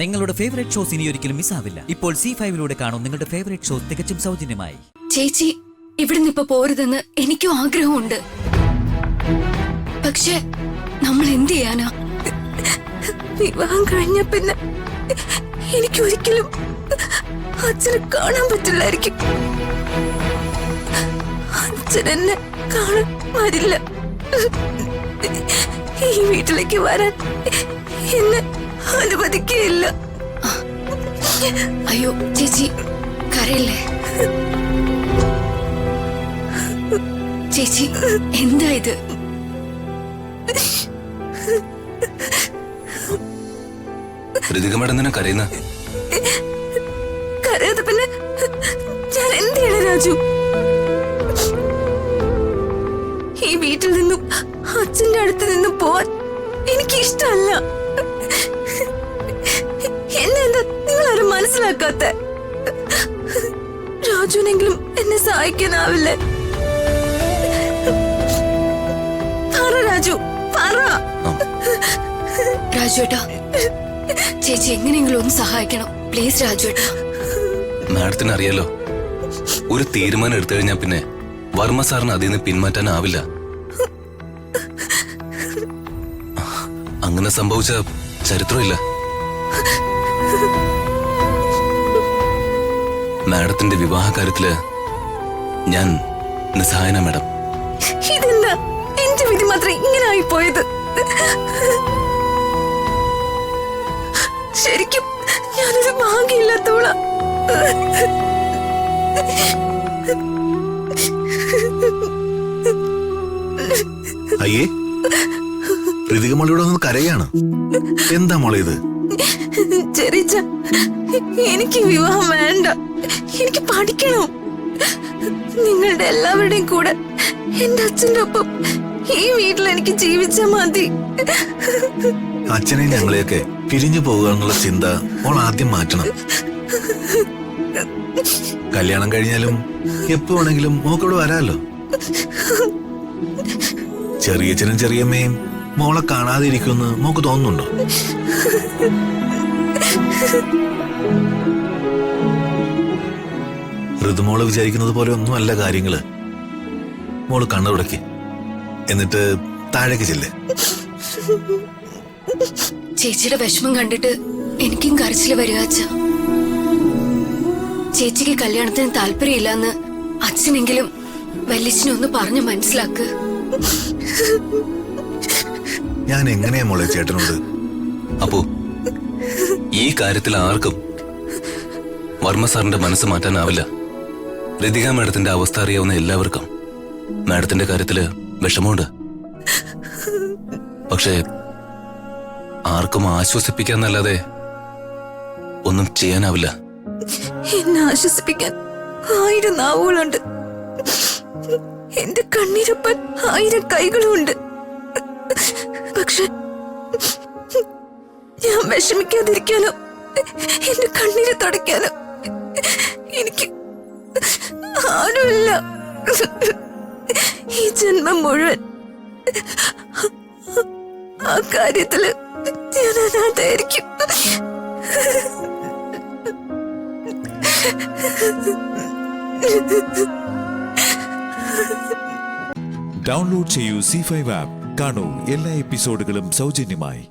നിങ്ങളുടെ favourite shows ഇനി ഒരിക്കലും മിസ്സാവില്ല. ഇപ്പോൾ C5 കാണും നിങ്ങളുടെ ഫേവറേറ്റ് ഷോസ് തികച്ചും സൗജന്യമായി. ചേച്ചി ഇവിടുന്ന് ഇപ്പൊ പോരുതെന്ന് എനിക്കും ആഗ്രഹമുണ്ട്. പക്ഷെ നമ്മൾ എന്ത് ചെയ്യാനാ? വിവാഹം കഴിഞ്ഞ പിന്നെ എനിക്ക് ഒരിക്കലും അച്ഛനെ കാണാൻ പറ്റില്ലായിരിക്കും. അച്ഛൻ എന്നെ കാണാൻ വരില്ല. ഈ വീട്ടിലേക്ക് വരാൻ എന്നെ അനുവദിക്കുകയില്ല. അയ്യോ ചേച്ചി കരയല്ലേ. ചേച്ചി എന്താ ഇത്? കരയുന്ന കരയാതെ പിന്നെ ഞാൻ എന്ത് ചെയ്യണം രാജു? ഈ വീട്ടിൽ നിന്നും അച്ഛന്റെ അടുത്ത് നിന്നും പോവാൻ എനിക്ക് ഇഷ്ടമല്ല. എന്നെ എന്താ നിങ്ങളാരും മനസ്സിലാക്കാത്ത? രാജുവിനെങ്കിലും എന്നെ സഹായിക്കാനാവില്ലേ? പറ രാജു, പറ. രാജുവേട്ടാ, ചേച്ചി എങ്ങനെയെങ്കിലും ഒന്ന് സഹായിക്കണം പ്ലീസ്. രാജുവേട്ടാ, മാഡത്തിന് അറിയാലോ, ഒരു തീരുമാനം എടുത്തു കഴിഞ്ഞാൽ പിന്നെ വർമ്മ സാറിന് അതിൽ നിന്ന് പിന്മാറ്റാനാവില്ല. അങ്ങനെ സംഭവിച്ച ചരിത്രമില്ല. മാഡത്തിന്റെ വിവാഹ കാര്യത്തില് ഞാൻ നിസ്സഹായന മാഡം. ഇതെന്താ എന്റെ വിധി മാത്രം ഇങ്ങനെ ആയിപ്പോയത്? ശരിക്കും ഞാനൊരു ഭാഗ്യമില്ലാത്തോളാ. അയ്യേ, ഋതിക മോളിവിടെ നിന്ന് കരയാണ്. എന്താ മോളെ ഇത്? ചെറിച്ച, എനിക്ക് വിവാഹം വേണ്ട. എനിക്ക് പഠിക്കണം. നിങ്ങളുടെ എല്ലാവരുടെയും കൂടെ എന്റെ അച്ഛന്റെ ഒപ്പം ഈ വീട്ടിൽ എനിക്ക് ജീവിച്ചാ മതി. അച്ഛനെ ഞങ്ങളെയൊക്കെ പിരിഞ്ഞു പോകുക എന്നുള്ള ചിന്ത മോൾ ആദ്യം മാറ്റണം. കല്യാണം കഴിഞ്ഞാലും എപ്പോ വേണമെങ്കിലും മോക്കോട് വരാലോ. ചെറിയച്ഛനും ചെറിയമ്മയും മോളെ കാണാതെ ഇരിക്കുമെന്ന് മോക്ക് തോന്നുന്നുണ്ടോ? ഋതുമോള് വിചാരിക്കുന്നത് പോലെ ഒന്നും അല്ല കാര്യങ്ങള്. മോള് കണ്ണുടക്കി എന്നിട്ട് താഴേക്ക് ചെല്ല്. ചേച്ചിയുടെ വിഷമം കണ്ടിട്ട് എനിക്കും കരച്ചില് വരിക. അച്ഛ, ചേച്ചിക്ക് കല്യാണത്തിന് താല്പര്യമില്ലെന്ന് അച്ഛനെങ്കിലും വല്യച്ഛനൊന്ന് പറഞ്ഞു മനസ്സിലാക്ക്. ഞാൻ എങ്ങനെയാ മോളെ ചേട്ടനോട്? അപ്പോ ഈ കാര്യത്തിൽ ആർക്കും വർമ്മ സാറിന്റെ മനസ്സ് മാറ്റാനാവില്ല. ഋതിക മാഡത്തിന്റെ അവസ്ഥ അറിയാവുന്ന എല്ലാവർക്കും മാഡത്തിന്റെ കാര്യത്തില് വിഷമമുണ്ട്. പക്ഷേ ആർക്കും ആശ്വസിപ്പിക്കാന്നല്ലാതെ ഒന്നും ചെയ്യാനാവില്ല. എന്നെ ആശ്വസിപ്പിക്കാൻ 1000 നാവുകളുണ്ട്. എന്റെ കണ്ണീരൊപ്പാൻ 1000 കൈകളുമുണ്ട്. പക്ഷെ ഞാൻ വിഷമിക്കാതിരിക്കാനോ എന്റെ കണ്ണീര് തുടയ്ക്കാനോ എനിക്ക് ആരുമില്ല. ഈ ജന്മം മുഴുവൻ ആ കാര്യത്തില് ഞാൻ അനാഥായിരിക്കും. ഡൗൺലോഡ് ചെയ്യൂ C5 ആപ്പ്. കാണൂ എല്ലാ എപ്പിസോഡുകളും സൗജന്യമായി.